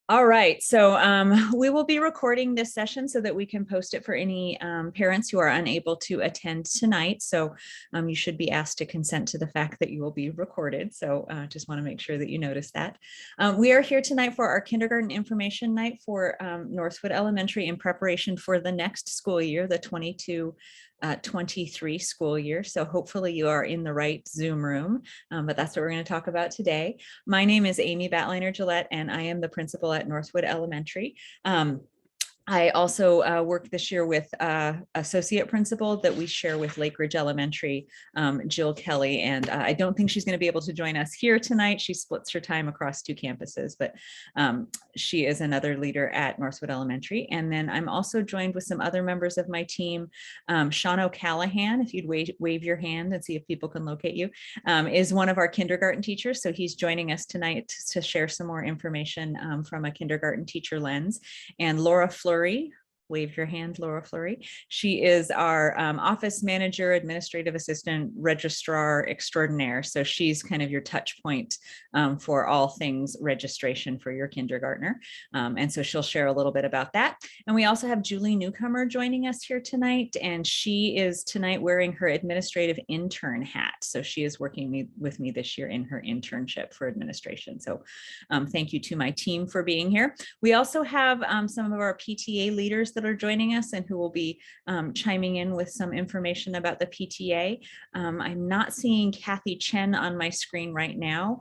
All right, so we will be recording this session so that we can post it for any parents who are unable to attend tonight. So you should be asked to consent to the fact that you will be recorded. So just want to make sure that you notice that. We are here tonight for our kindergarten information night for Northwood Elementary in preparation for the next school year, the 22-23 school year. So hopefully you are in the right Zoom room, but that's what we're going to talk about today. My name is Aimee Batliner-Gillette, and I am the principal at Northwood Elementary. I also work this year with associate principal that we share with Lake Ridge Elementary, Jill Kelly, and I don't think she's going to be able to join us here tonight. She splits her time across two campuses, but she is another leader at Northwood Elementary. And then I'm also joined with some other members of my team. Sean O'Callahan, if you'd wave your hand and see if people can locate you, is one of our kindergarten teachers. So he's joining us tonight to share some more information from a kindergarten teacher lens. And Laura Fleury, wave your hand, Laura Fleury. She is our office manager, administrative assistant, registrar extraordinaire. So she's kind of your touch point for all things registration for your kindergartner. And so she'll share a little bit about that. And we also have Julie Newcomer joining us here tonight. And she is tonight wearing her administrative intern hat. So she is working with me this year in her internship for administration. So thank you to my team for being here. We also have some of our PTA leaders that are joining us and who will be chiming in with some information about the PTA. I'm not seeing Kathy Chen on my screen right now,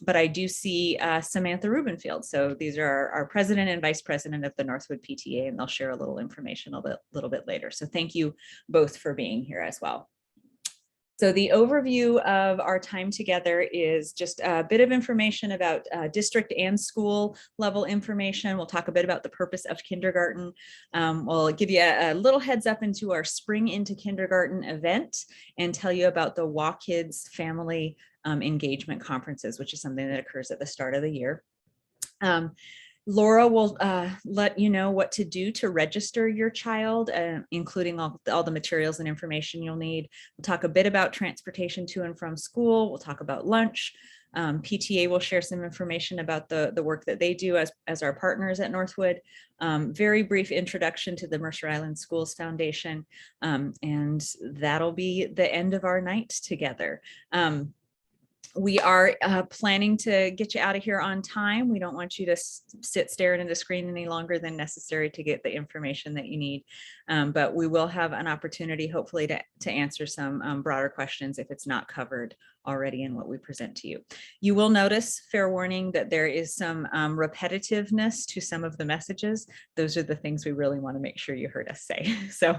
but I do see Samantha Rubenfield. So these are our president and vice president of the Northwood PTA, and they'll share a little information a little bit later. So thank you both for being here as well. So the overview of our time together is just a bit of information about district and school level information. We'll talk a bit about the purpose of kindergarten. We'll give you a little heads up into our Spring into Kindergarten event and tell you about the WaKids family engagement conferences, which is something that occurs at the start of the year. Laura will let you know what to do to register your child, including all the materials and information you'll need. We'll talk a bit about transportation to and from school. We'll talk about lunch. PTA will share some information about the work that they do as our partners at Northwood. Very brief introduction to the Mercer Island Schools Foundation. And that'll be the end of our night together. We are planning to get you out of here on time. We don't want you to sit staring at the screen any longer than necessary to get the information that you need. But we will have an opportunity, hopefully, to answer some broader questions if it's not covered already in what we present to you. You will notice, fair warning, that there is some repetitiveness to some of the messages. Those are the things we really want to make sure you heard us say. So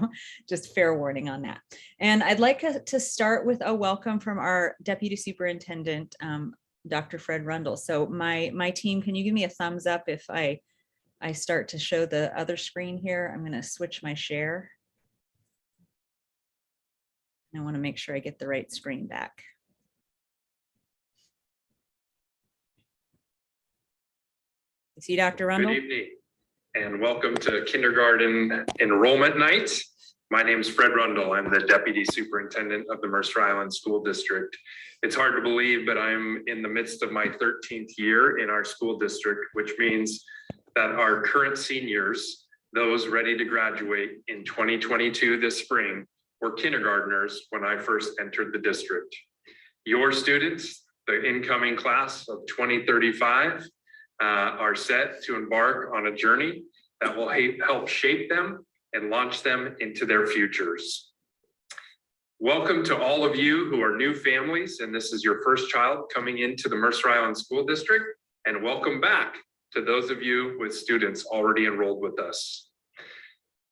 just fair warning on that. And I'd like to start with a welcome from our Deputy Superintendent, Dr. Fred Rundle. So my team, can you give me a thumbs up if I start to show the other screen here? I'm going to switch my share. I want to make sure I get the right screen back. See Dr. Rundle? Good evening and welcome to Kindergarten Enrollment Night. My name is Fred Rundle. I'm the Deputy Superintendent of the Mercer Island School District. It's hard to believe, but I'm in the midst of my 13th year in our school district, which means that our current seniors, those ready to graduate in 2022 this spring, were kindergartners when I first entered the district. Your students, the incoming class of 2035, are set to embark on a journey that will help shape them and launch them into their futures. Welcome to all of you who are new families, and this is your first child coming into the Mercer Island School District, and welcome back to those of you with students already enrolled with us.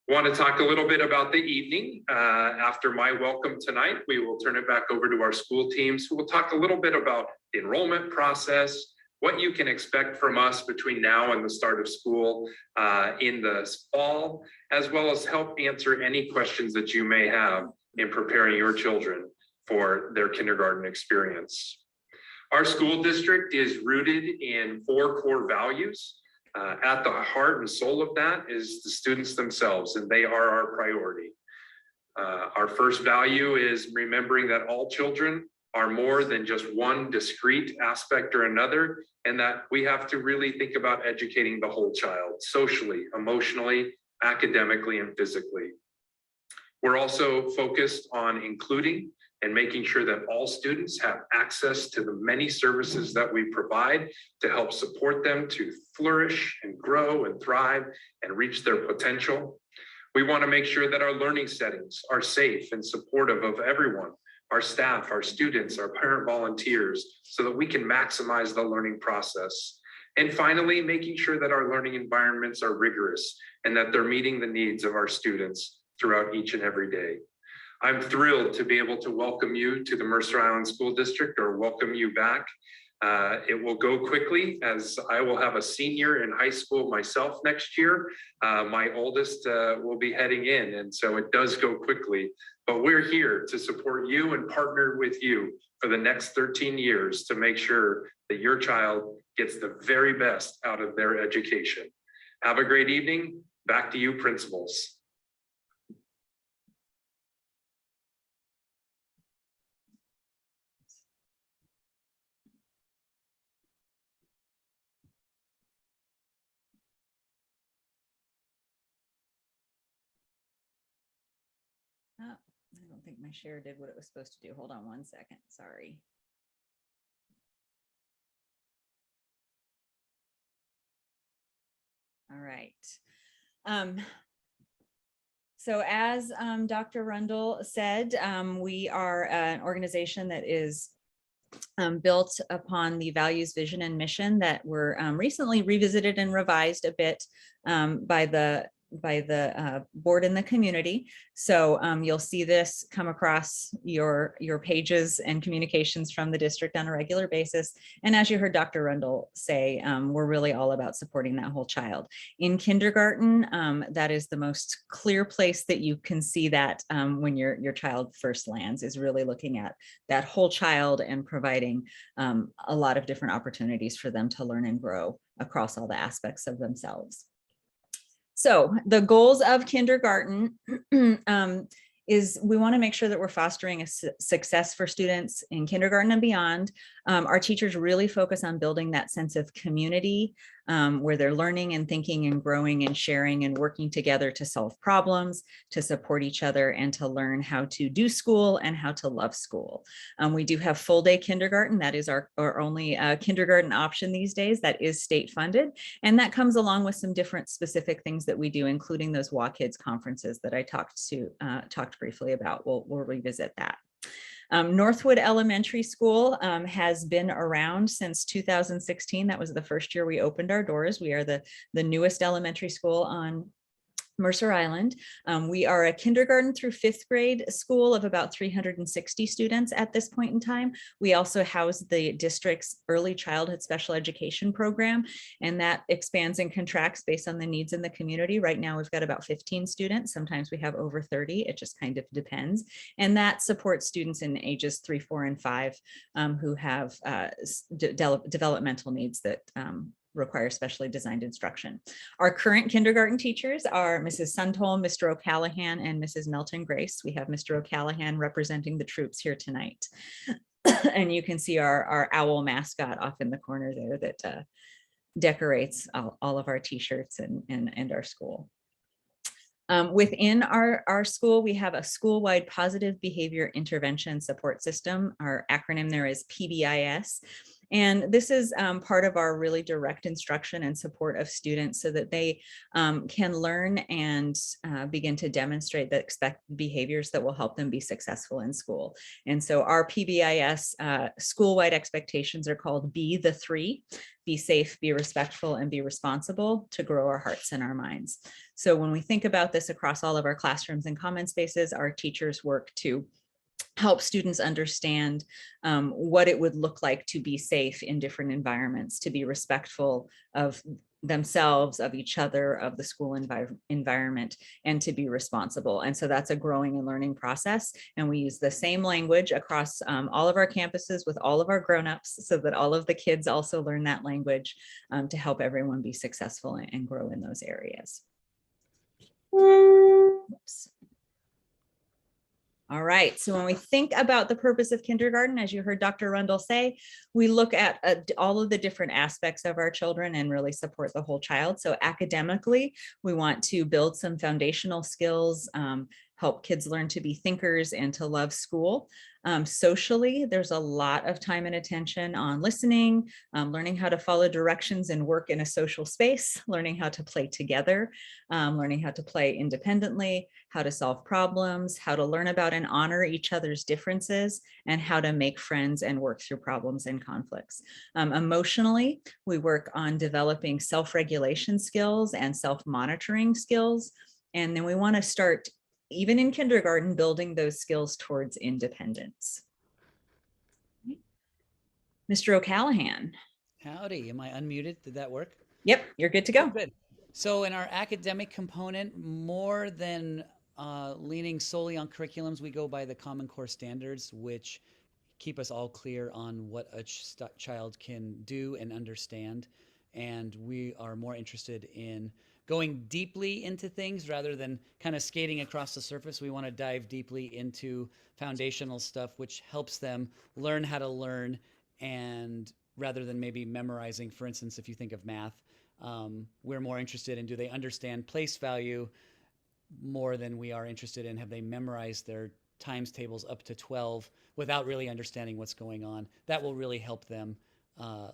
I want to talk a little bit about the evening. After my welcome tonight, we will turn it back over to our school teams who will talk a little bit about the enrollment process, what you can expect from us between now and the start of school in the fall, as well as help answer any questions that you may have in preparing your children for their kindergarten experience. Our school district is rooted in 4 core values. At the heart and soul of that is the students themselves, and they are our priority. Our first value is remembering that all children are more than just one discrete aspect or another, and that we have to really think about educating the whole child, socially, emotionally, academically, and physically. We're also focused on including and making sure that all students have access to the many services that we provide to help support them to flourish and grow and thrive and reach their potential. We want to make sure that our learning settings are safe and supportive of everyone, our staff, our students, our parent volunteers, so that we can maximize the learning process. And finally, making sure that our learning environments are rigorous and that they're meeting the needs of our students throughout each and every day. I'm thrilled to be able to welcome you to the Mercer Island School District, or welcome you back. It will go quickly, as I will have a senior in high school myself next year. My oldest will be heading in, and so it does go quickly. But we're here to support you and partner with you for the next 13 years to make sure that your child gets the very best out of their education. Have a great evening. Back to you, principals. Oh, I don't think my share did what it was supposed to do. Hold on one second. Sorry. All right. So as Dr. Rundle said, we are an organization that is built upon the values, vision, and mission that were recently revisited and revised a bit by the board in the community. So you'll see this come across your pages and communications from the district on a regular basis. And as you heard Dr. Rundle say, we're really all about supporting that whole child. In kindergarten, that is the most clear place that you can see that when your child first lands, is really looking at that whole child and providing a lot of different opportunities for them to learn and grow across all the aspects of themselves. So the goals of kindergarten is we want to make sure that we're fostering a success for students in kindergarten and beyond. Our teachers really focus on building that sense of community where they're learning and thinking and growing and sharing and working together to solve problems, to support each other, and to learn how to do school and how to love school. We do have full day kindergarten. That is our only kindergarten option these days. That is state funded. And that comes along with some different specific things that we do, including those WA Kids conferences that I talked briefly about. We'll revisit that. Northwood Elementary School has been around since 2016. That was the first year we opened our doors. We are the newest elementary school on Mercer Island. We are a kindergarten through 5th grade school of about 360 students at this point in time. We also house the district's early childhood special education program, and that expands and contracts based on the needs in the community. Right now, we've got about 15 students. Sometimes we have over 30. It just kind of depends. And that supports students in ages 3, 4, and 5 who have developmental needs that require specially designed instruction. Our current kindergarten teachers are Mrs. Sundholm, Mr. O'Callahan, and Mrs. Melton Grace. We have Mr. O'Callahan representing the troops here tonight. And you can see our owl mascot off in the corner there that decorates all of our t-shirts and our school. Within our school, we have a school-wide positive behavior intervention support system. Our acronym there is PBIS. And this is part of our really direct instruction and support of students so that they can learn and begin to demonstrate the expected behaviors that will help them be successful in school. And so our PBIS school-wide expectations are called Be the 3, be safe, be respectful, and be responsible to grow our hearts and our minds. So when we think about this across all of our classrooms and common spaces, our teachers work to help students understand what it would look like to be safe in different environments, to be respectful of themselves, of each other, of the school environment, and to be responsible. And so that's a growing and learning process. And we use the same language across all of our campuses with all of our grown-ups so that all of the kids also learn that language to help everyone be successful and grow in those areas. Oops. All right, so when we think about the purpose of kindergarten, as you heard Dr. Rundle say, we look at all of the different aspects of our children and really support the whole child. So academically, we want to build some foundational skills, help kids learn to be thinkers and to love school. Socially, there's a lot of time and attention on listening, learning how to follow directions and work in a social space, learning how to play together, learning how to play independently, how to solve problems, how to learn about and honor each other's differences, and how to make friends and work through problems and conflicts. Emotionally, we work on developing self-regulation skills and self-monitoring skills. And then we want to start, even in kindergarten, building those skills towards independence. Mr. O'Callahan. Howdy, am I unmuted? Did that work? Yep, you're good to go. Oh, good. So in our academic component, more than leaning solely on curriculums, we go by the Common Core standards, which keep us all clear on what a child can do and understand. And we are more interested in going deeply into things rather than kind of skating across the surface. We want to dive deeply into foundational stuff, which helps them learn how to learn, and rather than maybe memorizing. For instance, if you think of math, we're more interested in, do they understand place value more than we are interested in have they memorized their times tables up to 12 without really understanding what's going on. That will really help them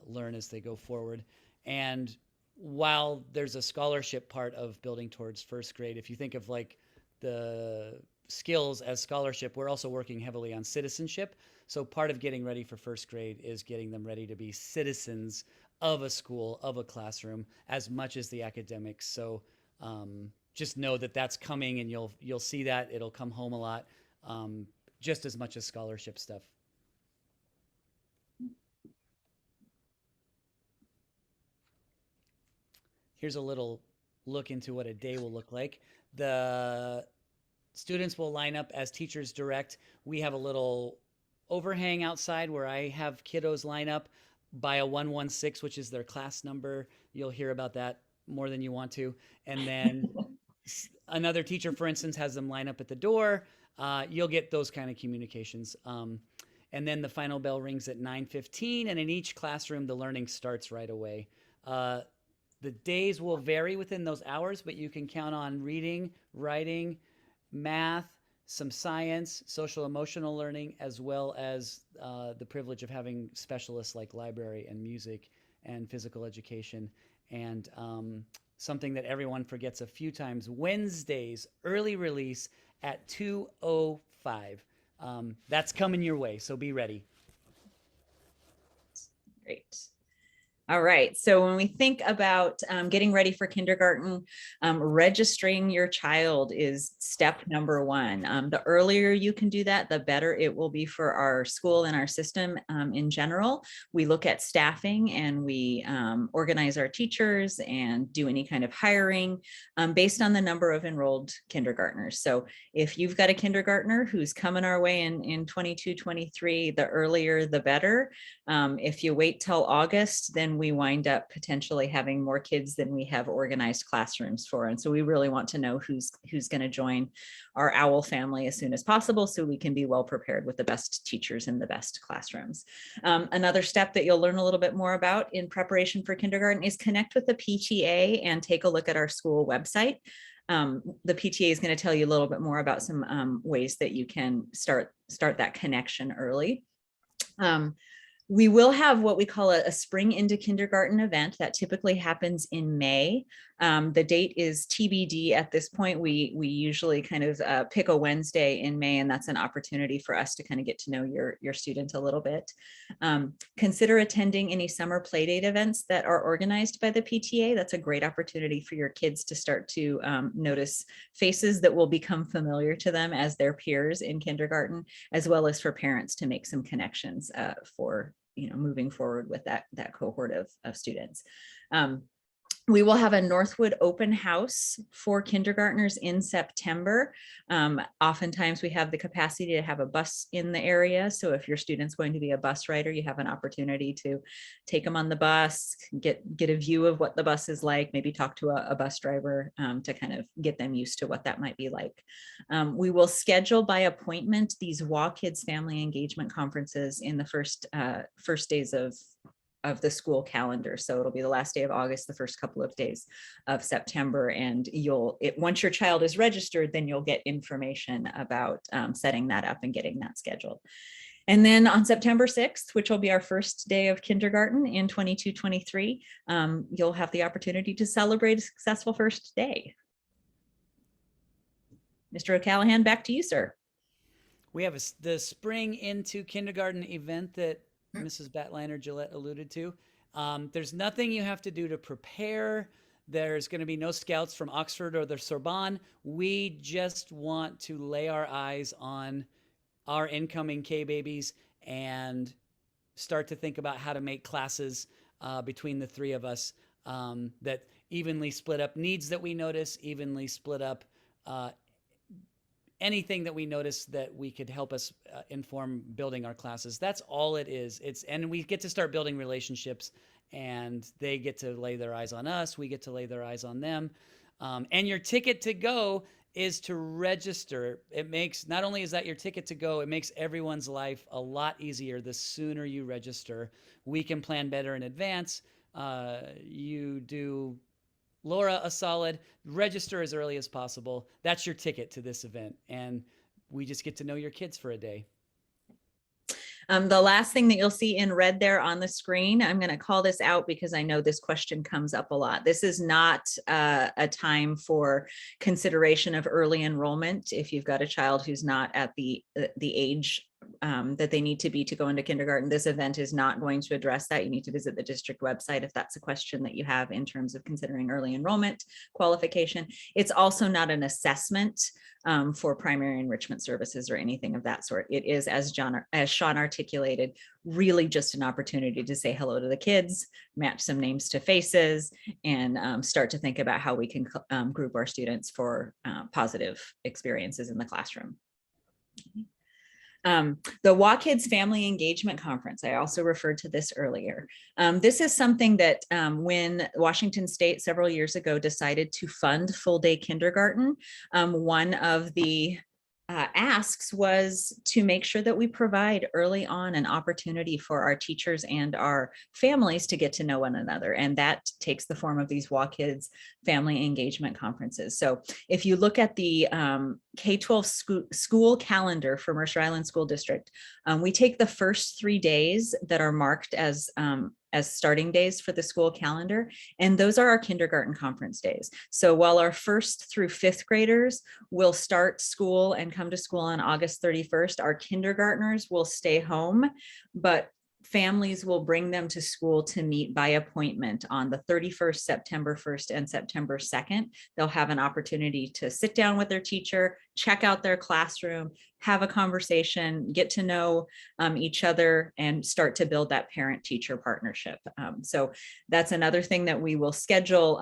learn as they go forward. And while there's a scholarship part of building towards first grade, if you think of like the skills as scholarship, we're also working heavily on citizenship. So part of getting ready for first grade is getting them ready to be citizens of a school, of a classroom, as much as the academics. So just know that that's coming, and you'll see that. It'll come home a lot, just as much as scholarship stuff. Here's a little look into what a day will look like. The students will line up as teachers direct. We have a little overhang outside where I have kiddos line up by a 116, which is their class number. You'll hear about that more than you want to. And then another teacher, for instance, has them line up at the door. You'll get those kind of communications. And then the final bell rings at 9:15, and in each classroom, the learning starts right away. The days will vary within those hours, but you can count on reading, writing, math, some science, social emotional learning, as well as the privilege of having specialists like library and music and physical education. And something that everyone forgets a few times, Wednesdays, early release at 2:05. That's coming your way, so be ready. Great. All right, so when we think about getting ready for kindergarten, registering your child is step number one. The earlier you can do that, the better it will be for our school and our system in general. We look at staffing, and we organize our teachers and do any kind of hiring based on the number of enrolled kindergartners. So if you've got a kindergartner who's coming our way in 22, 23, the earlier the better. If you wait till August, then we wind up potentially having more kids than we have organized classrooms for. And so we really want to know who's going to join our OWL family as soon as possible, so we can be well prepared with the best teachers in the best classrooms. Another step that you'll learn a little bit more about in preparation for kindergarten is connect with the PTA and take a look at our school website. The PTA is going to tell you a little bit more about some ways that you can start that connection early. We will have what we call a spring into kindergarten event that typically happens in May. The date is TBD at this point. We usually kind of pick a Wednesday in May, and that's an opportunity for us to kind of get to know your student a little bit. Consider attending any summer playdate events that are organized by the PTA. That's a great opportunity for your kids to start to notice faces that will become familiar to them as their peers in kindergarten, as well as for parents to make some connections for moving forward with that cohort of students. We will have a Northwood open house for kindergartners in September. Oftentimes we have the capacity to have a bus in the area. So if your student's going to be a bus rider, you have an opportunity to take them on the bus, get a view of what the bus is like, maybe talk to a bus driver to kind of get them used to what that might be like. We will schedule by appointment these WA Kids Family Engagement Conferences in the first days of the school calendar. So it'll be the last day of August, the first couple of days of September. And once your child is registered, then you'll get information about setting that up and getting that scheduled. And then on September 6th, which will be our first day of kindergarten in 22-23, you'll have the opportunity to celebrate a successful first day. Mr. O'Callahan, back to you, sir. We have the Spring into Kindergarten event that Mrs. Batliner-Gillette alluded to. There's nothing you have to do to prepare. There's going to be no scouts from Oxford or the Sorbonne. We just want to lay our eyes on our incoming K-babies and start to think about how to make classes between the three of us that evenly split up needs that we notice, evenly split up anything that we notice that we could help us inform building our classes. That's all it is. And we get to start building relationships, and they get to lay their eyes on us. We get to lay their eyes on them. And your ticket to go is to register. It makes, not only is that your ticket to go, it makes everyone's life a lot easier the sooner you register. We can plan better in advance. You do Laura a solid, register as early as possible. That's your ticket to this event. And we just get to know your kids for a day. The last thing that you'll see in red there on the screen, I'm going to call this out because I know this question comes up a lot. This is not a time for consideration of early enrollment. If you've got a child who's not at the age that they need to be to go into kindergarten, this event is not going to address that. You need to visit the district website if that's a question that you have in terms of considering early enrollment qualification. It's also not an assessment for primary enrichment services or anything of that sort. It is, as Sean articulated, really just an opportunity to say hello to the kids, match some names to faces, and start to think about how we can group our students for positive experiences in the classroom. The WA Kids Family Engagement Conference, I also referred to this earlier. This is something that when Washington State several years ago decided to fund full day kindergarten, one of the asks was to make sure that we provide early on an opportunity for our teachers and our families to get to know one another. And that takes the form of these WA Kids Family Engagement Conferences. So if you look at the K-12 school calendar for Mercer Island School District, we take the first 3 days that are marked as starting days for the school calendar. And those are our kindergarten conference days. So while our 1st through 5th graders will start school and come to school on August 31st, our kindergartners will stay home, but families will bring them to school to meet by appointment on the 31st, September 1st, and September 2nd. They'll have an opportunity to sit down with their teacher, check out their classroom, have a conversation, get to know each other, and start to build that parent-teacher partnership. So that's another thing that we will schedule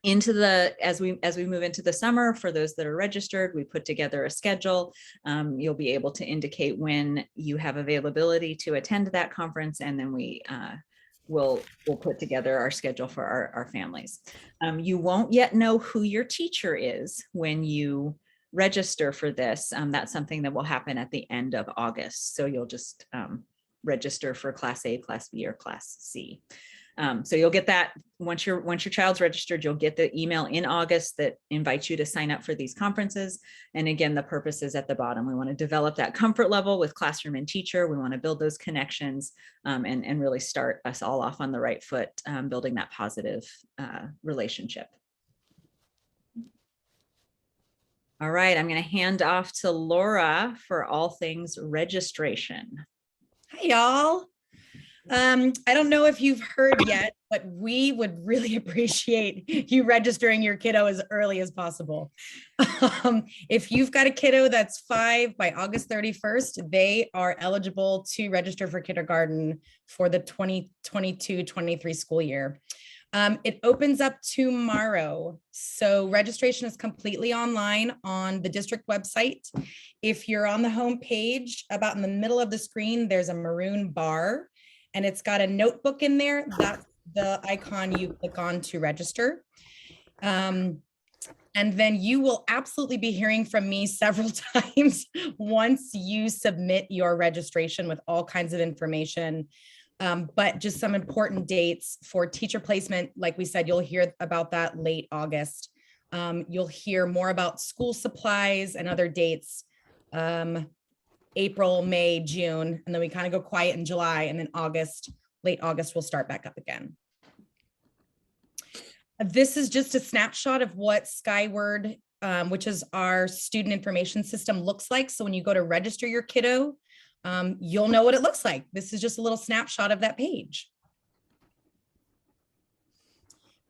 into as we move into the summer. For those that are registered, we put together a schedule. You'll be able to indicate when you have availability to attend that conference, and then we'll put together our schedule for our families. You won't yet know who your teacher is when you register for this. That's something that will happen at the end of August. So you'll just register for Class A, Class B, or Class C. So you'll get that once your child's registered, you'll get the email in August that invites you to sign up for these conferences. And again, the purpose is at the bottom. We want to develop that comfort level with classroom and teacher. We want to build those connections and really start us all off on the right foot, building that positive relationship. All right, I'm going to hand off to Laura for all things registration. Hi, y'all. I don't know if you've heard yet, but we would really appreciate you registering your kiddo as early as possible. If you've got a kiddo that's 5 by August 31st, they are eligible to register for kindergarten for the 2022-23 school year. It opens up tomorrow. So registration is completely online on the district website. If you're on the home page, about in the middle of the screen, there's a maroon bar and it's got a notebook in there. That's the icon you click on to register. And then you will absolutely be hearing from me several times once you submit your registration with all kinds of information. But just some important dates for teacher placement. Like we said, you'll hear about that late August. You'll hear more about school supplies and other dates, April, May, June, and then we kind of go quiet in July, and then August, late August, we'll start back up again. This is just a snapshot of what Skyward, which is our student information system, looks like. So when you go to register your kiddo, you'll know what it looks like. This is just a little snapshot of that page.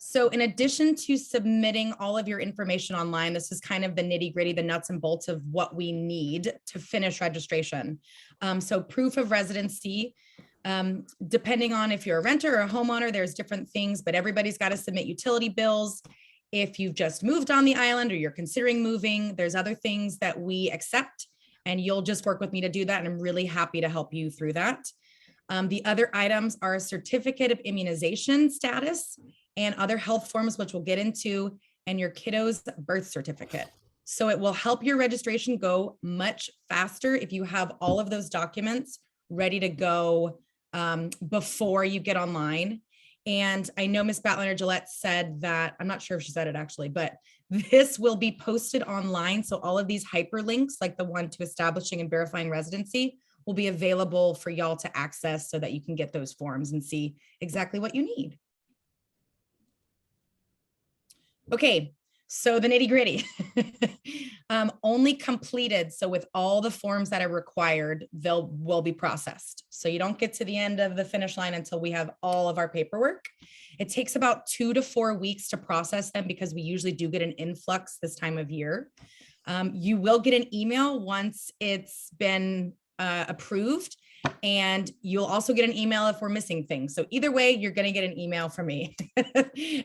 So in addition to submitting all of your information online, this is kind of the nitty gritty, the nuts and bolts of what we need to finish registration. So proof of residency, depending on if you're a renter or a homeowner, there's different things, but everybody's got to submit utility bills. If you've just moved on the island or you're considering moving, there's other things that we accept, and you'll just work with me to do that. And I'm really happy to help you through that. The other items are a certificate of immunization status and other health forms, which we'll get into, and your kiddo's birth certificate. So it will help your registration go much faster if you have all of those documents ready to go before you get online. And I know Ms. Batliner-Gillette said that, I'm not sure if she said it actually, but this will be posted online. So all of these hyperlinks, like the one to establishing and verifying residency, will be available for y'all to access so that you can get those forms and see exactly what you need. Okay, so the nitty gritty. Only completed. So with all the forms that are required, will be processed. So you don't get to the end of the finish line until we have all of our paperwork. It takes about 2 to 4 weeks to process them because we usually do get an influx this time of year. You will get an email once it's been approved, and you'll also get an email if we're missing things. So either way, you're going to get an email from me.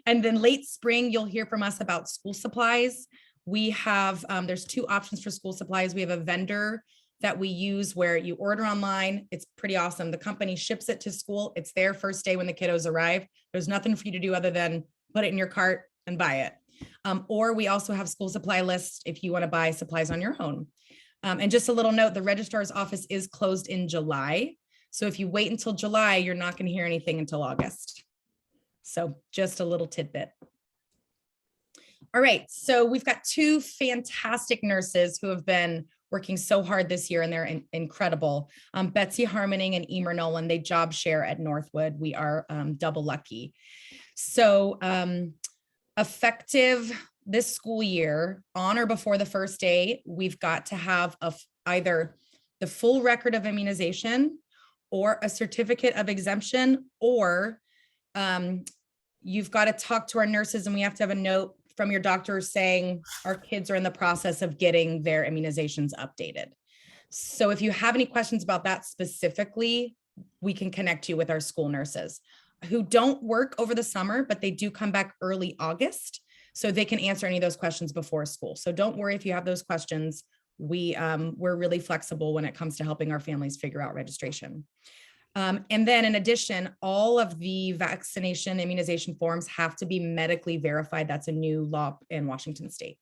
And then late spring, you'll hear from us about school supplies. We have, there's 2 options for school supplies. We have a vendor that we use where you order online. It's pretty awesome. The company ships it to school. It's their first day when the kiddos arrive. There's nothing for you to do other than put it in your cart and buy it. Or we also have school supply lists if you want to buy supplies on your own. And just a little note, the registrar's office is closed in July. So if you wait until July, you're not going to hear anything until August. So just a little tidbit. All right, so we've got 2 fantastic nurses who have been working so hard this year, and they're incredible. Betsy Harmoning and Emer Nolan, they job share at Northwood. We are double lucky. So effective this school year, on or before the first day, we've got to have either the full record of immunization or a certificate of exemption, or you've got to talk to our nurses and we have to have a note from your doctor saying our kids are in the process of getting their immunizations updated. So if you have any questions about that specifically, we can connect you with our school nurses who don't work over the summer, but they do come back early August. So they can answer any of those questions before school. So don't worry if you have those questions. We're really flexible when it comes to helping our families figure out registration. And then in addition, all of the vaccination immunization forms have to be medically verified. That's a new law in Washington state.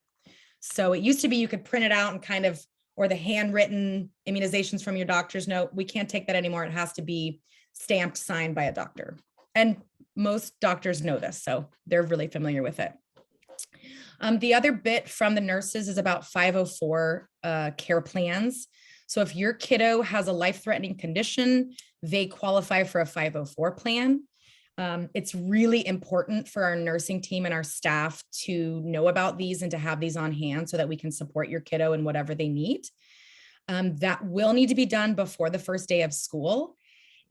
So it used to be you could print it out and kind of, or the handwritten immunizations from your doctor's note. We can't take that anymore. It has to be stamped, signed by a doctor. And most doctors know this, so they're really familiar with it. The other bit from the nurses is about 504 care plans. So if your kiddo has a life-threatening condition, they qualify for a 504 plan. It's really important for our nursing team and our staff to know about these and to have these on hand so that we can support your kiddo in whatever they need. That will need to be done before the first day of school.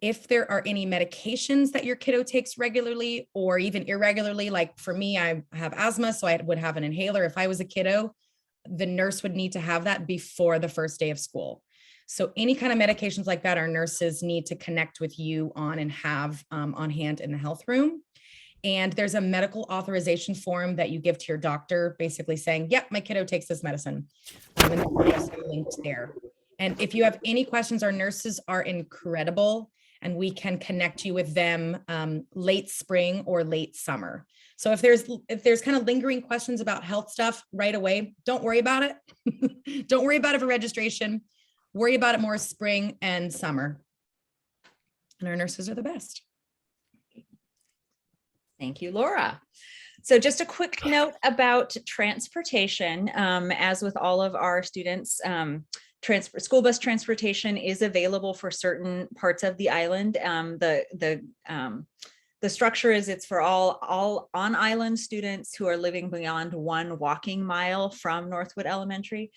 If there are any medications that your kiddo takes regularly or even irregularly, like for me, I have asthma, so I would have an inhaler. If I was a kiddo, the nurse would need to have that before the first day of school. So any kind of medications like that, our nurses need to connect with you on and have on hand in the health room. And there's a medical authorization form that you give to your doctor, basically saying, yep, my kiddo takes this medicine. And then there's a link there. And if you have any questions, our nurses are incredible, and we can connect you with them late spring or late summer. So if there's kind of lingering questions about health stuff right away, don't worry about it. Don't worry about it for registration. Worry about it more spring and summer. And our nurses are the best. Thank you, Laura. So just a quick note about transportation. As with all of our students, school bus transportation is available for certain parts of the island. The structure is it's for all on island students who are living beyond 1 walking mile from Northwood Elementary,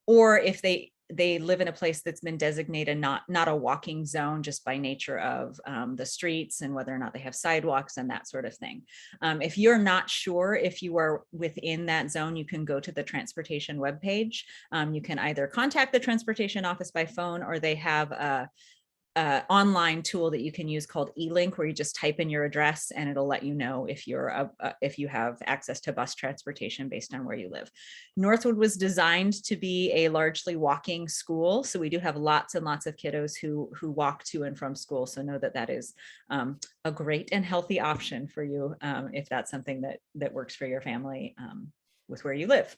or if they live in a place that's been designated not a walking zone just by nature of the streets and whether or not they have sidewalks and that sort of thing. If you're not sure if you are within that zone, you can go to the transportation webpage. You can either contact the transportation office by phone, or they have a online tool that you can use called eLink, where you just type in your address and it'll let you know if if you have access to bus transportation based on where you live. Northwood was designed to be a largely walking school, so we do have lots and lots of kiddos who walk to and from school. So know that is a great and healthy option for you if that's something that works for your family with where you live.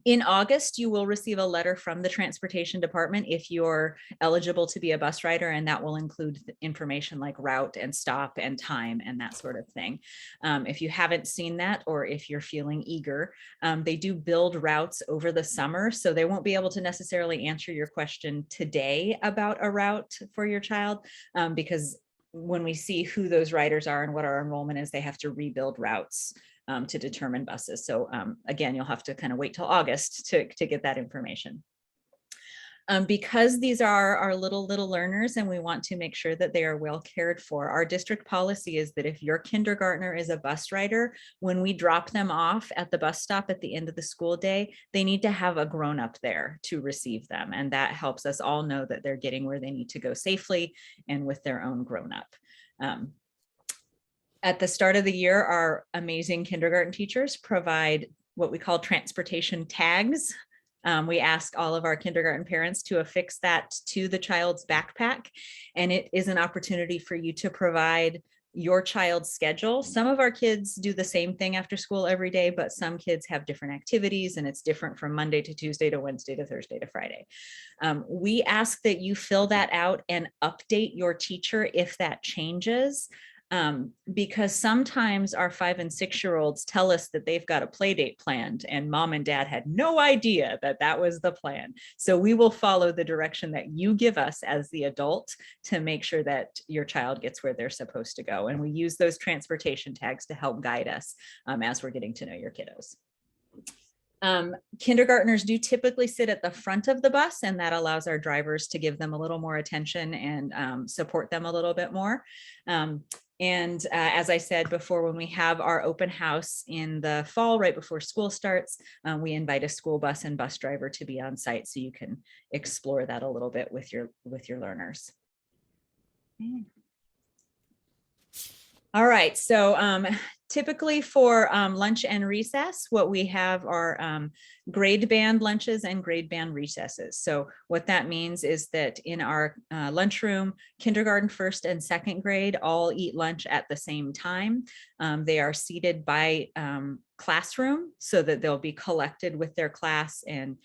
In August, you will receive a letter from the transportation department if you're eligible to be a bus rider, and that will include information like route and stop and time and that sort of thing. If you haven't seen that, or if you're feeling eager, they do build routes over the summer, so they won't be able to necessarily answer your question today about a route for your child, because when we see who those riders are and what our enrollment is, they have to rebuild routes to determine buses. So again, you'll have to kind of wait till August to get that information. Because these are our little learners and we want to make sure that they are well cared for, our district policy is that if your kindergartner is a bus rider, when we drop them off at the bus stop at the end of the school day, they need to have a grown-up there to receive them. And that helps us all know that they're getting where they need to go safely and with their own grown-up. At the start of the year, our amazing kindergarten teachers provide what we call transportation tags. We ask all of our kindergarten parents to affix that to the child's backpack, and it is an opportunity for you to provide your child's schedule. Some of our kids do the same thing after school every day, but some kids have different activities, and it's different from Monday to Tuesday to Wednesday to Thursday to Friday. We ask that you fill that out and update your teacher if that changes. Because sometimes our 5- and 6-year-olds tell us that they've got a play date planned and mom and dad had no idea that was the plan. So we will follow the direction that you give us as the adult to make sure that your child gets where they're supposed to go. And we use those transportation tags to help guide us as we're getting to know your kiddos. Kindergartners do typically sit at the front of the bus, and that allows our drivers to give them a little more attention and support them a little bit more. As I said before, when we have our open house in the fall, right before school starts, we invite a school bus and bus driver to be on site so you can explore that a little bit with your learners. Okay. All right, so typically for lunch and recess, what we have are grade band lunches and grade band recesses. So what that means is that in our lunchroom, kindergarten, 1st and 2nd grade all eat lunch at the same time. They are seated by classroom so that they'll be collected with their class. And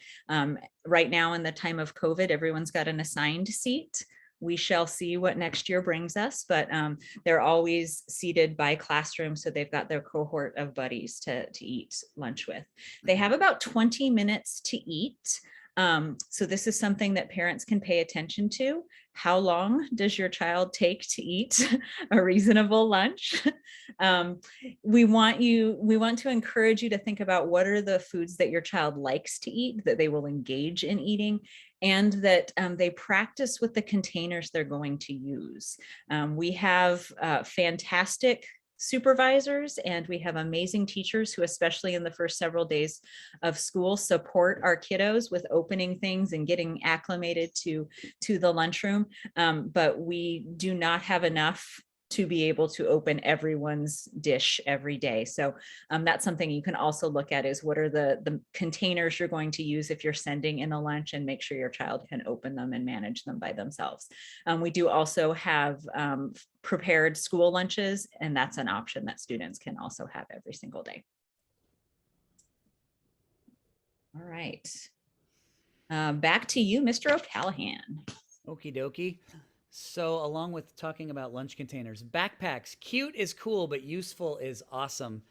right now in the time of COVID, everyone's got an assigned seat. We shall see what next year brings us, but they're always seated by classroom, so they've got their cohort of buddies to eat lunch with. They have about 20 minutes to eat. So this is something that parents can pay attention to. How long does your child take to eat a reasonable lunch? We want to encourage you to think about what are the foods that your child likes to eat, that they will engage in eating, and that they practice with the containers they're going to use. We have fantastic supervisors, and we have amazing teachers who, especially in the first several days of school, support our kiddos with opening things and getting acclimated to the lunchroom. But we do not have enough to be able to open everyone's dish every day. So that's something you can also look at, is what are the containers you're going to use if you're sending in a lunch, and make sure your child can open them and manage them by themselves. We do also have prepared school lunches, and that's an option that students can also have every single day. All right. Back to you, Mr. O'Callahan. Okie dokie. So along with talking about lunch containers, backpacks, cute is cool, but useful is awesome.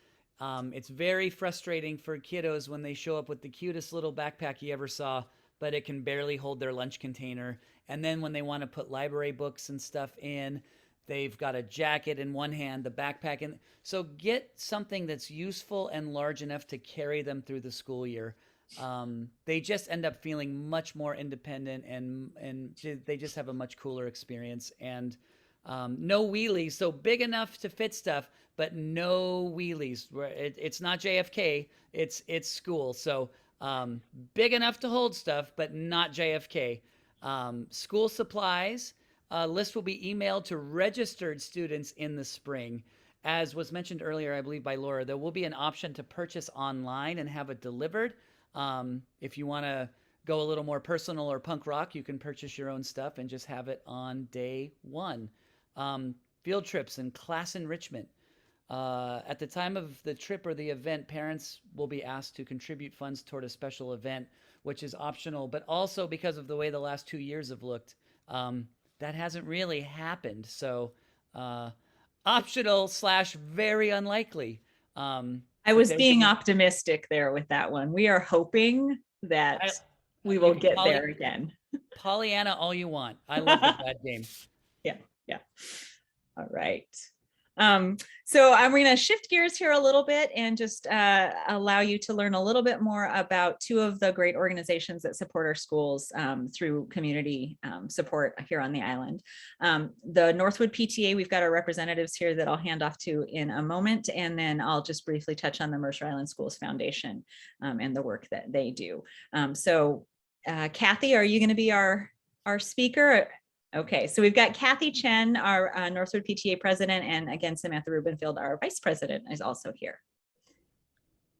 It's very frustrating for kiddos when they show up with the cutest little backpack you ever saw, but it can barely hold their lunch container. And then when they want to put library books and stuff in, they've got a jacket in one hand, the backpack in. So get something that's useful and large enough to carry them through the school year. They just end up feeling much more independent, and they just have a much cooler experience. And no wheelies, so big enough to fit stuff, but no wheelies. It's not JFK, it's school. So big enough to hold stuff, but not JFK. School supplies, list will be emailed to registered students in the spring. As was mentioned earlier, I believe by Laura, there will be an option to purchase online and have it delivered. If you want to go a little more personal or punk rock, you can purchase your own stuff and just have it on day one. Field trips and class enrichment. At the time of the trip or the event, parents will be asked to contribute funds toward a special event, which is optional, but also because of the way the last 2 years have looked, that hasn't really happened. So optional / very unlikely. I was being optimistic there with that one. We are hoping that we will get there again. Pollyanna all you want. I love the bad game. Yeah. All right. So I'm going to shift gears here a little bit and just allow you to learn a little bit more about two of the great organizations that support our schools through community support here on the island. The Northwood PTA, we've got our representatives here that I'll hand off to in a moment, and then I'll just briefly touch on the Mercer Island Schools Foundation and the work that they do. So Kathy, are you going to be our speaker? Okay, so we've got Kathy Chen, our Northwood PTA president, and again, Samantha Rubenfield, our vice president, is also here.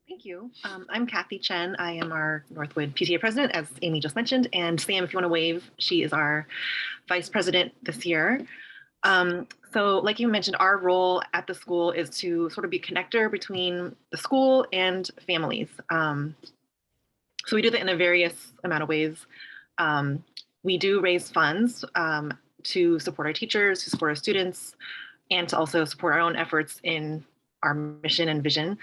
Thank you. I'm Kathy Chen. I am our Northwood PTA president, as Aimee just mentioned, and Sam, if you want to wave, she is our vice president this year. So like you mentioned, our role at the school is to sort of be a connector between the school and families. So we do that in a various amount of ways. We do raise funds to support our teachers, to support our students, and to also support our own efforts in our mission and vision.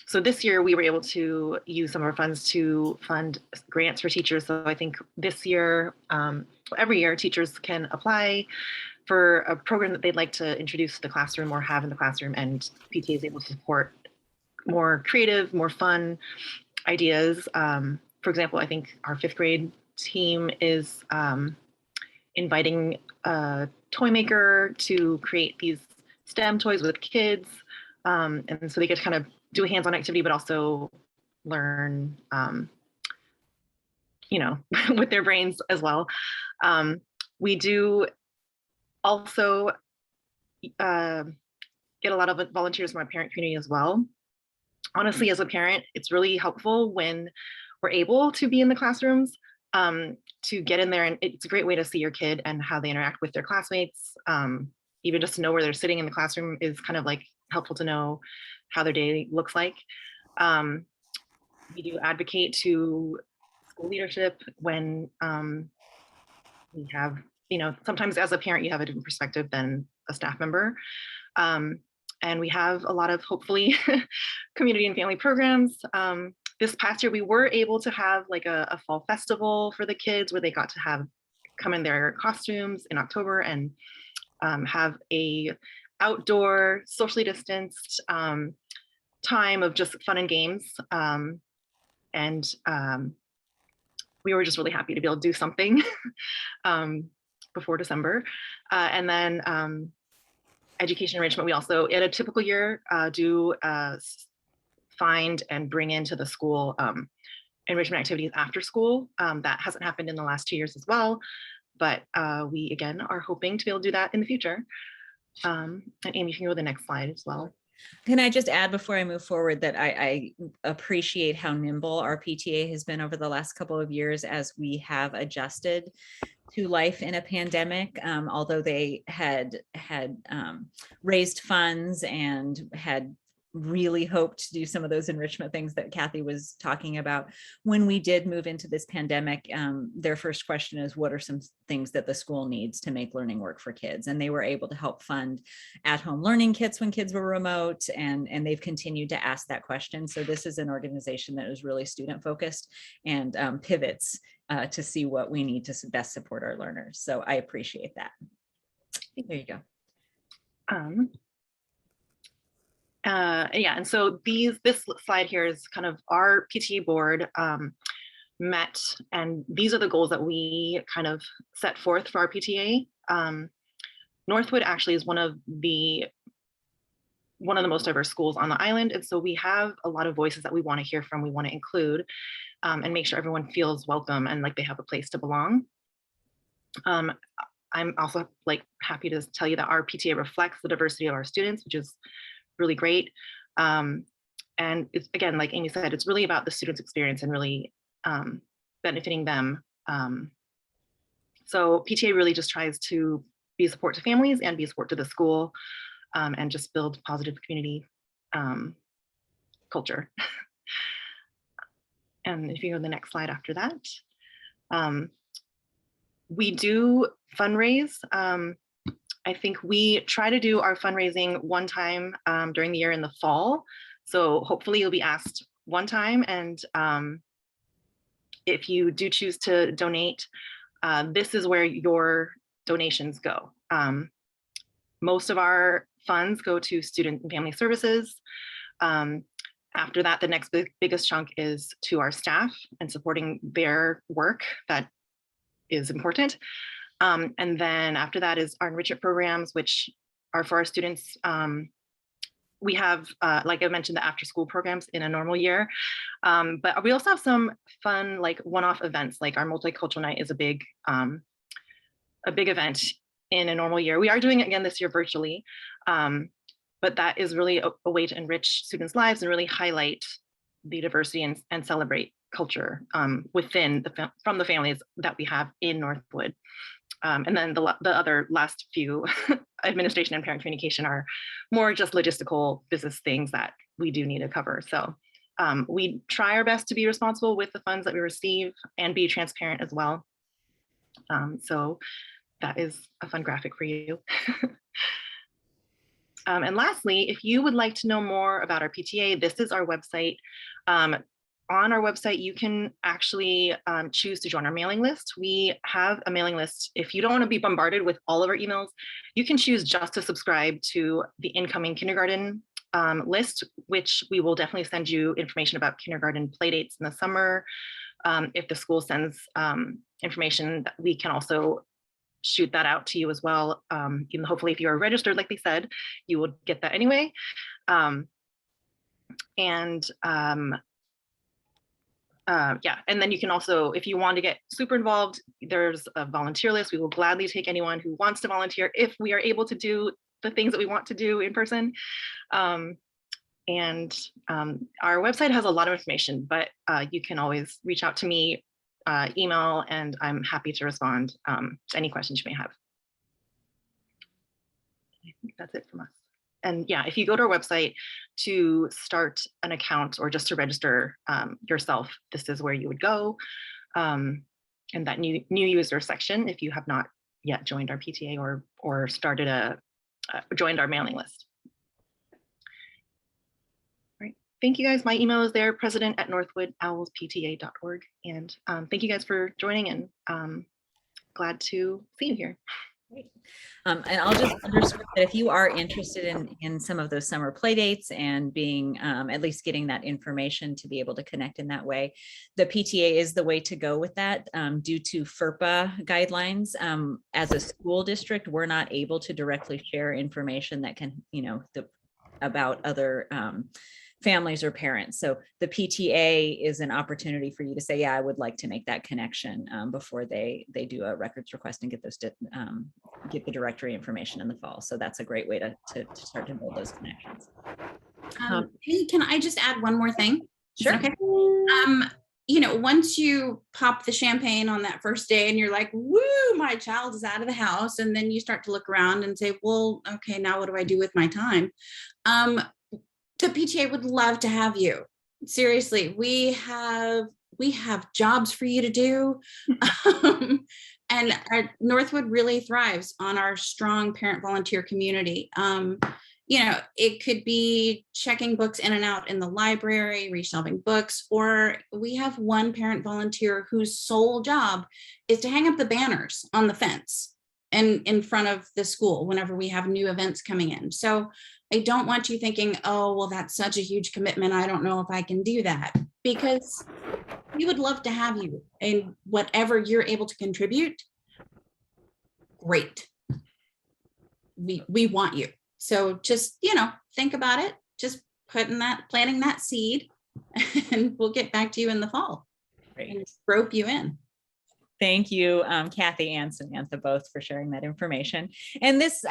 So this year we were able to use some of our funds to fund grants for teachers. So I think this year, every year, teachers can apply for a program that they'd like to introduce to the classroom or have in the classroom, and PTA is able to support more creative, more fun ideas. For example, I think our 5th grade team is inviting a toy maker to create these STEM toys with kids. And so they get to kind of do a hands-on activity, but also learn, with their brains as well. We do also get a lot of volunteers from our parent community as well. Honestly, as a parent, it's really helpful when we're able to be in the classrooms, to get in there, and it's a great way to see your kid and how they interact with their classmates. Even just to know where they're sitting in the classroom is kind of like helpful to know how their day looks like. We do advocate to school leadership when we have, sometimes as a parent, you have a different perspective than a staff member. And we have a lot of, hopefully, community and family programs. This past year, we were able to have like a fall festival for the kids where they got to come in their costumes in October and have a outdoor, socially distanced time of just fun and games. We were just really happy to be able to do something before December. And then education enrichment, we also, in a typical year, do find and bring into the school enrichment activities after school. That hasn't happened in the last 2 years as well, but we again are hoping to be able to do that in the future. And Amy, if you can go to the next slide as well. Can I just add before I move forward that I appreciate how nimble our PTA has been over the last couple of years as we have adjusted to life in a pandemic. Although they had raised funds and had really hoped to do some of those enrichment things that Kathy was talking about. When we did move into this pandemic, their first question is, what are some things that the school needs to make learning work for kids? And they were able to help fund at-home learning kits when kids were remote, and they've continued to ask that question. So this is an organization that is really student focused and pivots to see what we need to best support our learners. So I appreciate that. There you go. Yeah, and so this slide here is kind of our PTA board met, and these are the goals that we kind of set forth for our PTA. Northwood actually is one of the most diverse schools on the island, and so we have a lot of voices that we want to hear from, we want to include, and make sure everyone feels welcome and like they have a place to belong. I'm also happy to tell you that our PTA reflects the diversity of our students, which is really great. And it's, again, like Amy said, it's really about the students' experience and really benefiting them. So PTA really just tries to be a support to families and be a support to the school, and just build positive community culture. And if you go to the next slide after that, we do fundraise. I think we try to do our fundraising one time during the year in the fall. So hopefully you'll be asked one time. And if you do choose to donate, this is where your donations go. Most of our funds go to student and family services. After that, the next biggest chunk is to our staff and supporting their work. That is important. And then after that is our enrichment programs, which are for our students. We have, like I mentioned, the after school programs in a normal year. But we also have some fun, like one-off events, like our multicultural night is a big event in a normal year. We are doing it again this year virtually, but that is really a way to enrich students' lives and really highlight the diversity and celebrate culture within from the families that we have in Northwood. And then the other last few, administration and parent communication, are more just logistical business things that we do need to cover. So we try our best to be responsible with the funds that we receive and be transparent as well. So that is a fun graphic for you. And lastly, if you would like to know more about our PTA, this is our website. On our website, you can actually choose to join our mailing list. We have a mailing list. If you don't want to be bombarded with all of our emails, you can choose just to subscribe to the incoming kindergarten list, which we will definitely send you information about kindergarten playdates in the summer. If the school sends information, we can also shoot that out to you as well. Even hopefully, if you are registered, like they said, you will get that anyway. Yeah, and then you can also, if you want to get super involved, there's a volunteer list. We will gladly take anyone who wants to volunteer if we are able to do the things that we want to do in person. Our website has a lot of information, but you can always reach out to me, email, and I'm happy to respond to any questions you may have. I think that's it from us. And yeah, if you go to our website to start an account or just to register yourself, this is where you would go. And that new user section, if you have not yet joined our PTA or started joined our mailing list. All right, thank you guys. My email is there, president@northwoodowlspta.org. And thank you guys for joining, and glad to see you here. Great. And I'll just underscore that if you are interested in some of those summer play dates and being at least getting that information to be able to connect in that way, the PTA is the way to go with that. Due to FERPA guidelines, as a school district, we're not able to directly share information that can, about other families or parents. So the PTA is an opportunity for you to say, yeah, I would like to make that connection before they do a records request and get get the directory information in the fall. So that's a great way to start to build those connections. Hey, can I just add one more thing? Is Sure. that okay? Once you pop the champagne on that first day and you're like, woo, my child is out of the house. And then you start to look around and say, well, okay, now what do I do with my time? The PTA would love to have you. Seriously, we have jobs for you to do. And our Northwood really thrives on our strong parent volunteer community. It could be checking books in and out in the library, reshelving books, or we have one parent volunteer whose sole job is to hang up the banners on the fence and in front of the school whenever we have new events coming in. So I don't want you thinking, oh, well, that's such a huge commitment. I don't know if I can do that, because we would love to have you, and whatever you're able to contribute, great. We want you. So just, think about it, just planting that seed, and we'll get back to you in the fall. Great. And rope you in. Thank you, Kathy and Samantha, both for sharing that information. And this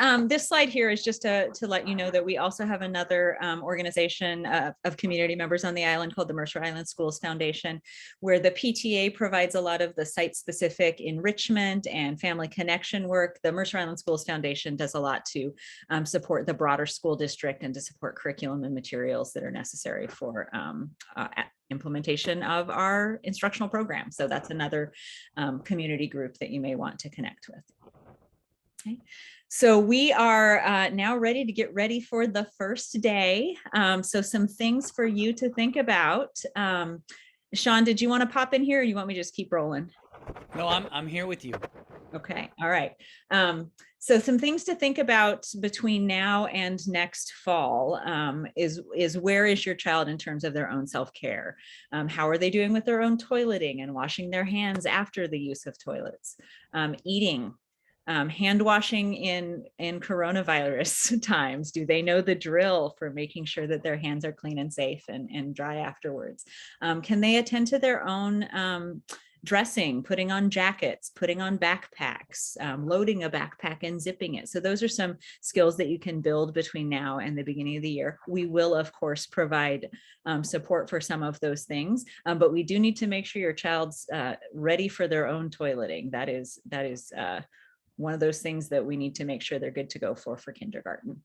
slide here is just to let you know that we also have another organization of community members on the island called the Mercer Island Schools Foundation, where the PTA provides a lot of the site-specific enrichment and family connection work. The Mercer Island Schools Foundation does a lot to support the broader school district and to support curriculum and materials that are necessary for implementation of our instructional program. So that's another community group that you may want to connect with. Okay. So we are now ready to get ready for the first day. So some things for you to think about. Sean, did you want to pop in here, or you want me to just keep rolling? No, I'm here with you. Okay. All right. So some things to think about between now and next fall is where is your child in terms of their own self-care? How are they doing with their own toileting and washing their hands after the use of toilets? Eating, hand washing in coronavirus times. Do they know the drill for making sure that their hands are clean and safe and dry afterwards? Can they attend to their own dressing, putting on jackets, putting on backpacks, loading a backpack and zipping it? So those are some skills that you can build between now and the beginning of the year. We will, of course, provide support for some of those things, but we do need to make sure your child's ready for their own toileting. That is one of those things that we need to make sure they're good to go for kindergarten.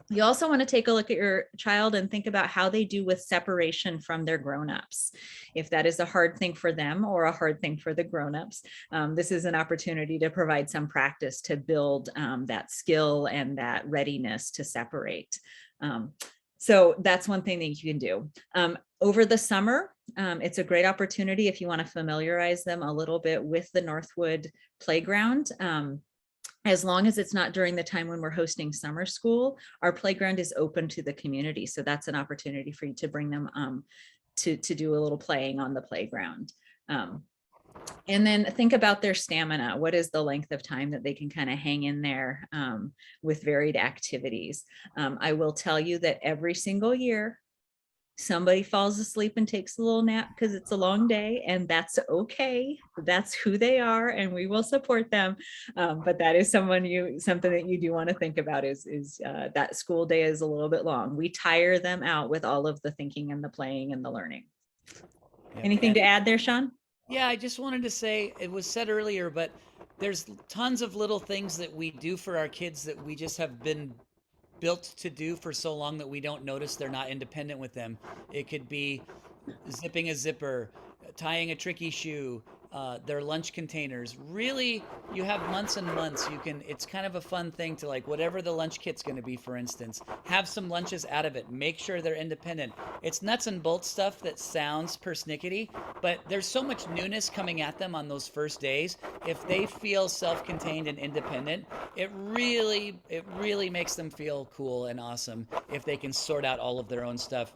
You also want to take a look at your child and think about how they do with separation from their grown-ups. If that is a hard thing for them or a hard thing for the grown-ups, this is an opportunity to provide some practice to build that skill and that readiness to separate. So that's one thing that you can do. Over the summer, it's a great opportunity if you want to familiarize them a little bit with the Northwood playground. As long as it's not during the time when we're hosting summer school, our playground is open to the community. So that's an opportunity for you to bring them to do a little playing on the playground. And then think about their stamina. What is the length of time that they can kind of hang in there with varied activities? I will tell you that every single year, somebody falls asleep and takes a little nap because it's a long day, and that's okay. That's who they are, and we will support them. But that is something that you do want to think about is that school day is a little bit long. We tire them out with all of the thinking and the playing and the learning. Yeah. Anything to add there, Sean? Yeah, I just wanted to say, it was said earlier, but there's tons of little things that we do for our kids that we just have been built to do for so long that we don't notice they're not independent with them. It could be zipping a zipper, tying a tricky shoe, their lunch containers. Really, you have months and months. It's kind of a fun thing to, like, whatever the lunch kit's going to be, for instance, have some lunches out of it. Make sure they're independent. It's nuts and bolts stuff that sounds persnickety, but there's so much newness coming at them on those first days. If they feel self-contained and independent, it really makes them feel cool and awesome if they can sort out all of their own stuff.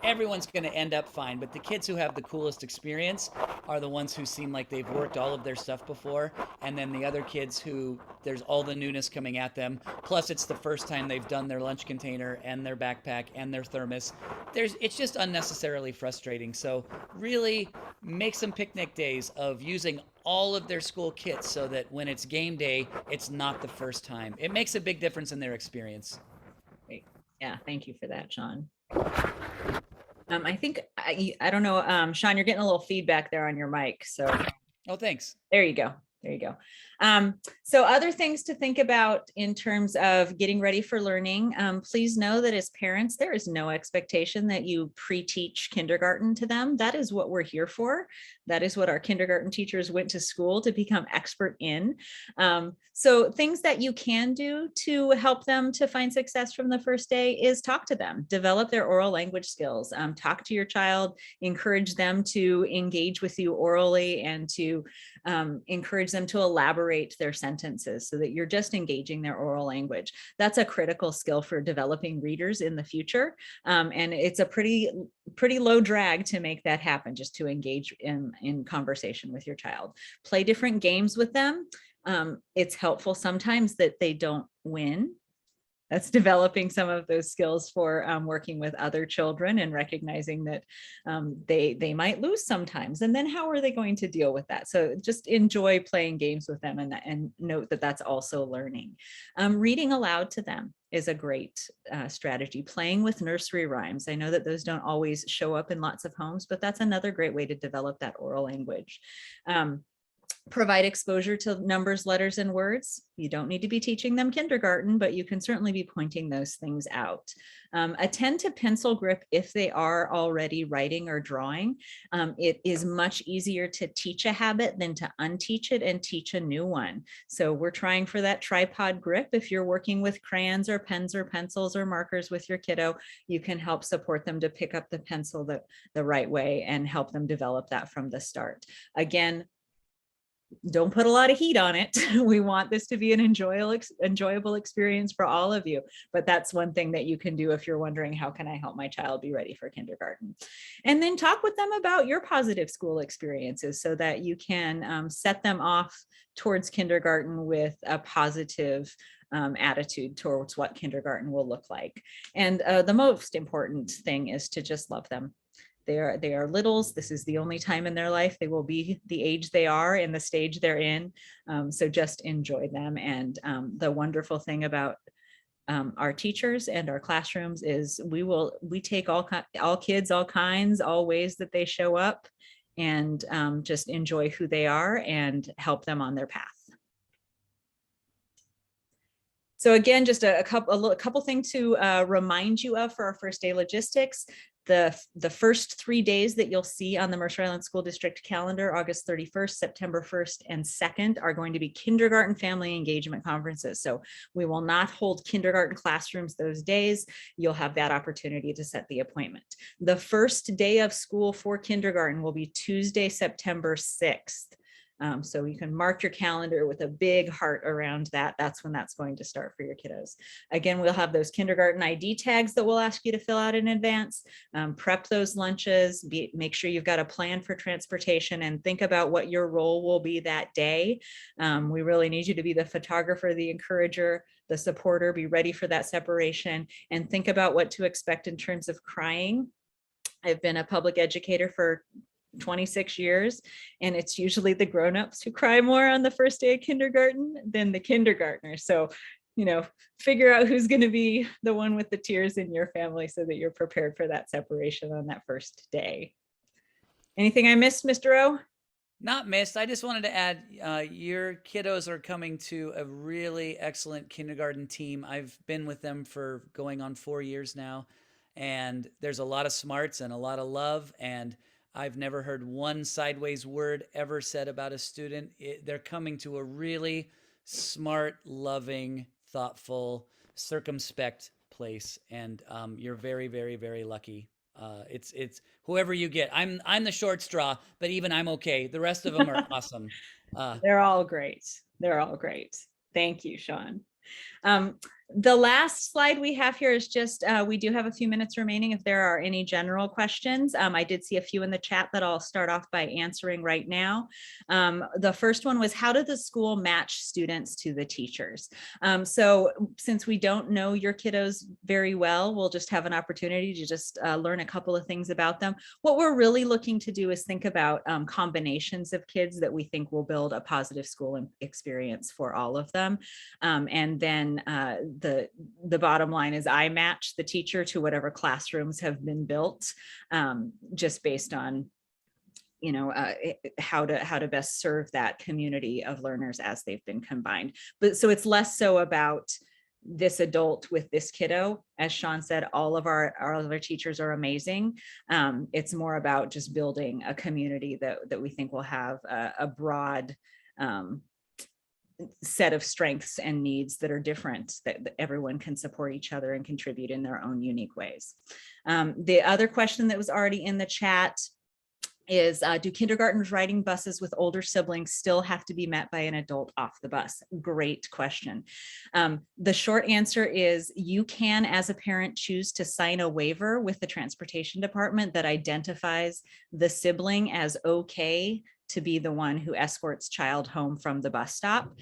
Everyone's going to end up fine, but the kids who have the coolest experience are the ones who seem like they've worked all of their stuff before, and then the other kids who there's all the newness coming at them, plus it's the first time they've done their lunch container and their backpack and their thermos. It's just unnecessarily frustrating. So really make some picnic days of using all of their school kits so that when it's game day, it's not the first time. It makes a big difference in their experience. Great. Yeah, thank you for that, Sean. I think, I don't know, Sean, you're getting a little feedback there on your mic. So Oh, thanks. there you go. There you go. So other things to think about in terms of getting ready for learning, please know that as parents, there is no expectation that you pre-teach kindergarten to them. That is what we're here for. That is what our kindergarten teachers went to school to become expert in. So things that you can do to help them to find success from the first day is talk to them, develop their oral language skills, talk to your child, encourage them to engage with you orally and to encourage them to elaborate their sentences so that you're just engaging their oral language. That's a critical skill for developing readers in the future. And it's a pretty low drag to make that happen, just to engage in conversation with your child. Play different games with them. It's helpful sometimes that they don't win. That's developing some of those skills for working with other children and recognizing that they might lose sometimes. And then how are they going to deal with that? So just enjoy playing games with them and note that that's also learning. Reading aloud to them is a great strategy. Playing with nursery rhymes. I know that those don't always show up in lots of homes, but that's another great way to develop that oral language. Provide exposure to numbers, letters, and words. You don't need to be teaching them kindergarten, but you can certainly be pointing those things out. Attend to pencil grip if they are already writing or drawing. It is much easier to teach a habit than to unteach it and teach a new one. So we're trying for that tripod grip. If you're working with crayons or pens or pencils or markers with your kiddo, you can help support them to pick up the pencil the right way and help them develop that from the start. Again, don't put a lot of heat on it. We want this to be an enjoyable experience for all of you. But that's one thing that you can do if you're wondering, how can I help my child be ready for kindergarten? And then talk with them about your positive school experiences so that you can set them off towards kindergarten with a positive attitude towards what kindergarten will look like. And the most important thing is to just love them. They are littles. This is the only time in their life they will be the age they are in the stage they're in. So just enjoy them. And the wonderful thing about our teachers and our classrooms is we take all kids, all kinds, all ways that they show up, and just enjoy who they are and help them on their path. So again, just a couple things to remind you of for our first day logistics. The first 3 days that you'll see on the Mercer Island School District calendar, August 31st, September 1st, and 2nd, are going to be kindergarten family engagement conferences. So we will not hold kindergarten classrooms those days. You'll have that opportunity to set the appointment. The first day of school for kindergarten will be Tuesday, September 6th. So you can mark your calendar with a big heart around that. That's when that's going to start for your kiddos. Again, we'll have those kindergarten ID tags that we'll ask you to fill out in advance. Prep those lunches, make sure you've got a plan for transportation, and think about what your role will be that day. We really need you to be the photographer, the encourager, the supporter. Be ready for that separation, and think about what to expect in terms of crying. I've been a public educator for 26 years, and it's usually the grown-ups who cry more on the first day of kindergarten than the kindergartners. So, figure out who's going to be the one with the tears in your family so that you're prepared for that separation on that first day. Anything I missed, Mr. O? Not missed. I just wanted to add, your kiddos are coming to a really excellent kindergarten team. I've been with them for going on 4 years now, and there's a lot of smarts and a lot of love, and I've never heard one sideways word ever said about a student. They're coming to a really smart, loving, thoughtful, circumspect place, and you're very, very, very lucky. It's whoever you get. I'm the short straw, but even I'm okay. The rest of them are awesome. They're all great. They're all great. Thank you, Sean. The last slide we have here is just, we do have a few minutes remaining if there are any general questions. I did see a few in the chat that I'll start off by answering right now. The first one was, how did the school match students to the teachers? So since we don't know your kiddos very well, we'll just have an opportunity to just learn a couple of things about them. What we're really looking to do is think about combinations of kids that we think will build a positive school experience for all of them. And then the bottom line is I match the teacher to whatever classrooms have been built, just based on, you know, how to best serve that community of learners as they've been combined. But so it's less so about this adult with this kiddo. As Sean said, all of our teachers are amazing. It's more about just building a community that we think will have a broad set of strengths and needs that are different, that everyone can support each other and contribute in their own unique ways. The other question that was already in the chat is, do kindergartners riding buses with older siblings still have to be met by an adult off the bus? Great question. The short answer is you can, as a parent, choose to sign a waiver with the transportation department that identifies the sibling as okay to be the one who escorts child home from the bus stop.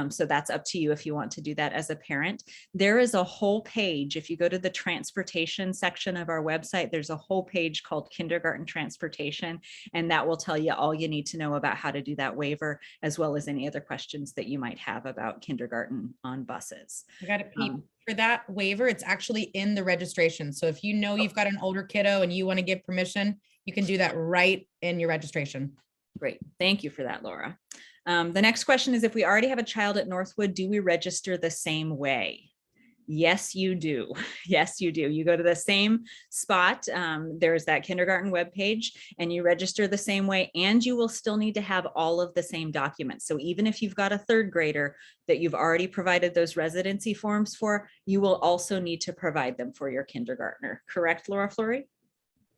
So that's up to you if you want to do that as a parent. There is a whole page, if you go to the transportation section of our website, there's a whole page called Kindergarten Transportation, and that will tell you all you need to know about how to do that waiver, as well as any other questions that you might have about kindergarten on buses. I got to peep for that waiver. It's actually in the registration. So if you know you've got an older kiddo and you want to give permission, you can do that right in your registration. Great. Thank you for that, Laura. The next question is, if we already have a child at Northwood, do we register the same way? Yes, you do. Yes, you do. You go to the same spot. There's that kindergarten webpage, and you register the same way, and you will still need to have all of the same documents. So even if you've got a third grader that you've already provided those residency forms for, you will also need to provide them for your kindergartner. Correct, Laura Fleury?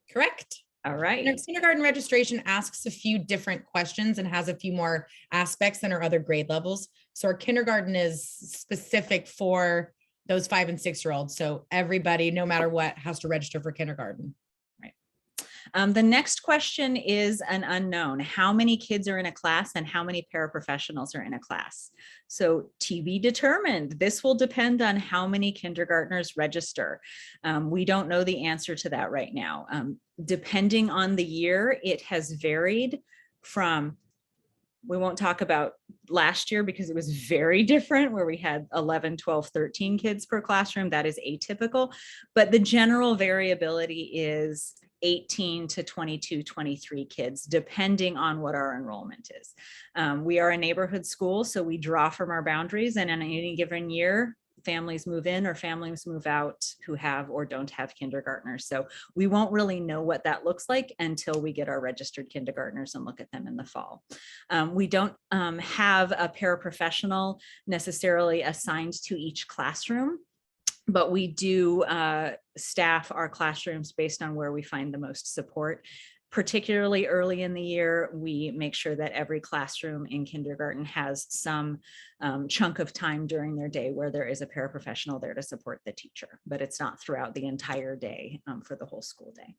Correct. All right. Our kindergarten registration asks a few different questions and has a few more aspects than our other grade levels. So our kindergarten is specific for those 5 and 6 year olds. So everybody, no matter what, has to register for kindergarten. Right. The next question is an unknown. How many kids are in a class and how many paraprofessionals are in a class? So to be determined. This will depend on how many kindergartners register. We don't know the answer to that right now. Depending on the year, it has varied from, we won't talk about last year because it was very different, where we had 11, 12, 13 kids per classroom. That is atypical, but the general variability is 18 to 22, 23 kids, depending on what our enrollment is. We are a neighborhood school, so we draw from our boundaries, and in any given year, families move in or families move out who have or don't have kindergartners. So we won't really know what that looks like until we get our registered kindergartners and look at them in the fall. We don't have a paraprofessional necessarily assigned to each classroom, but we do staff our classrooms based on where we find the most support. Particularly early in the year, we make sure that every classroom in kindergarten has some chunk of time during their day where there is a paraprofessional there to support the teacher, but it's not throughout the entire day for the whole school day.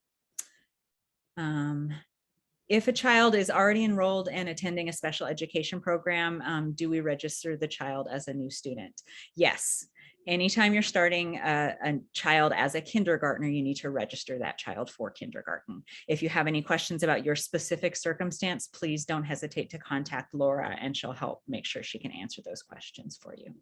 If a child is already enrolled and attending a special education program, do we register the child as a new student? Yes. Anytime you're starting a child as a kindergartner, you need to register that child for kindergarten. If you have any questions about your specific circumstance, please don't hesitate to contact Laura and she'll help make sure she can answer those questions for you.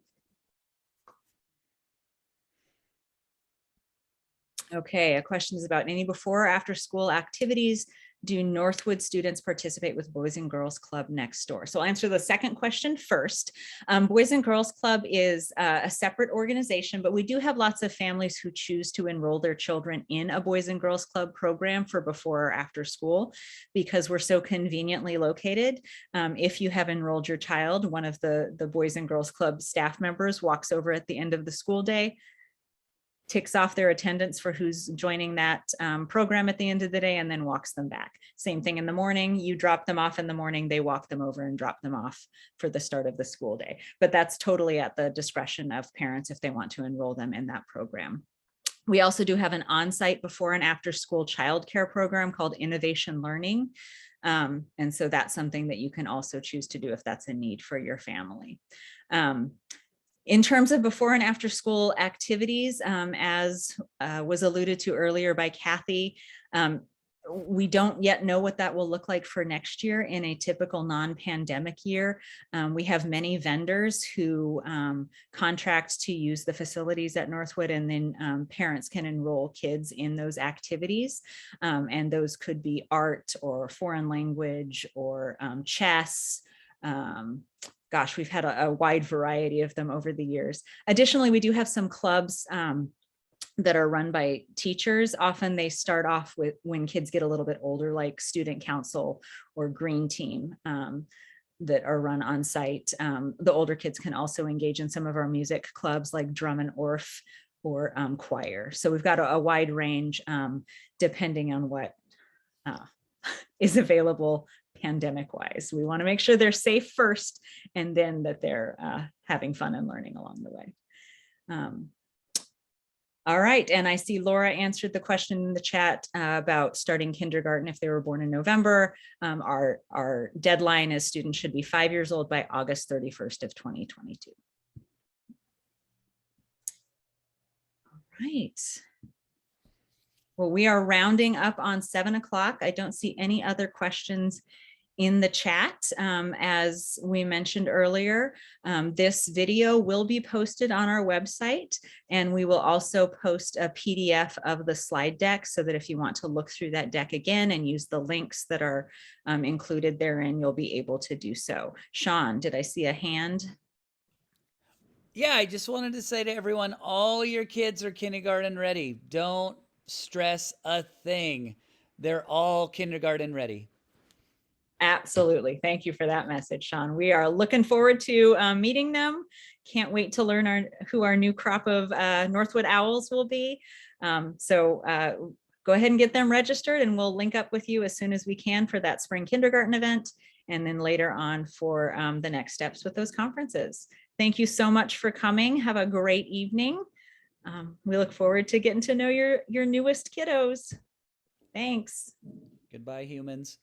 Okay, a question is about any before or after school activities. Do Northwood students participate with Boys and Girls Club next door? So I'll answer the second question first. Boys and Girls Club is a separate organization, but we do have lots of families who choose to enroll their children in a Boys and Girls Club program for before or after school because we're so conveniently located. If you have enrolled your child, one of the Boys and Girls Club staff members walks over at the end of the school day, ticks off their attendance for who's joining that program at the end of the day and then walks them back. Same thing in the morning, you drop them off in the morning, they walk them over and drop them off for the start of the school day. But that's totally at the discretion of parents if they want to enroll them in that program. We also do have an on-site before and after school childcare program called Innovation Learning. And so that's something that you can also choose to do if that's a need for your family. In terms of before and after school activities, as was alluded to earlier by Kathy, we don't yet know what that will look like for next year in a typical non-pandemic year. We have many vendors who contract to use the facilities at Northwood, and then parents can enroll kids in those activities. And those could be art or foreign language or chess. Gosh, we've had a wide variety of them over the years. Additionally, we do have some clubs that are run by teachers. Often they start off with when kids get a little bit older, like student council or green team that are run on site. The older kids can also engage in some of our music clubs like drum and orff or choir. So we've got a wide range depending on what is available pandemic wise. We want to make sure they're safe first and then that they're having fun and learning along the way. All right, and I see Laura answered the question in the chat about starting kindergarten if they were born in November. Our deadline is students should be 5 years old by August 31st of 2022. All right. Well, we are rounding up on 7 o'clock. I don't see any other questions in the chat. As we mentioned earlier, this video will be posted on our website, and we will also post a PDF of the slide deck so that if you want to look through that deck again and use the links that are included therein, you'll be able to do so. Sean, did I see a hand? Yeah, I just wanted to say to everyone, all your kids are kindergarten ready. Don't stress a thing. They're all kindergarten ready. Absolutely. Thank you for that message, Sean. We are looking forward to meeting them. Can't wait to learn who our new crop of Northwood Owls will be. So go ahead and get them registered, and we'll link up with you as soon as we can for that spring kindergarten event, and then later on for the next steps with those conferences. Thank you so much for coming. Have a great evening. We look forward to getting to know your newest kiddos. Thanks. Goodbye, humans.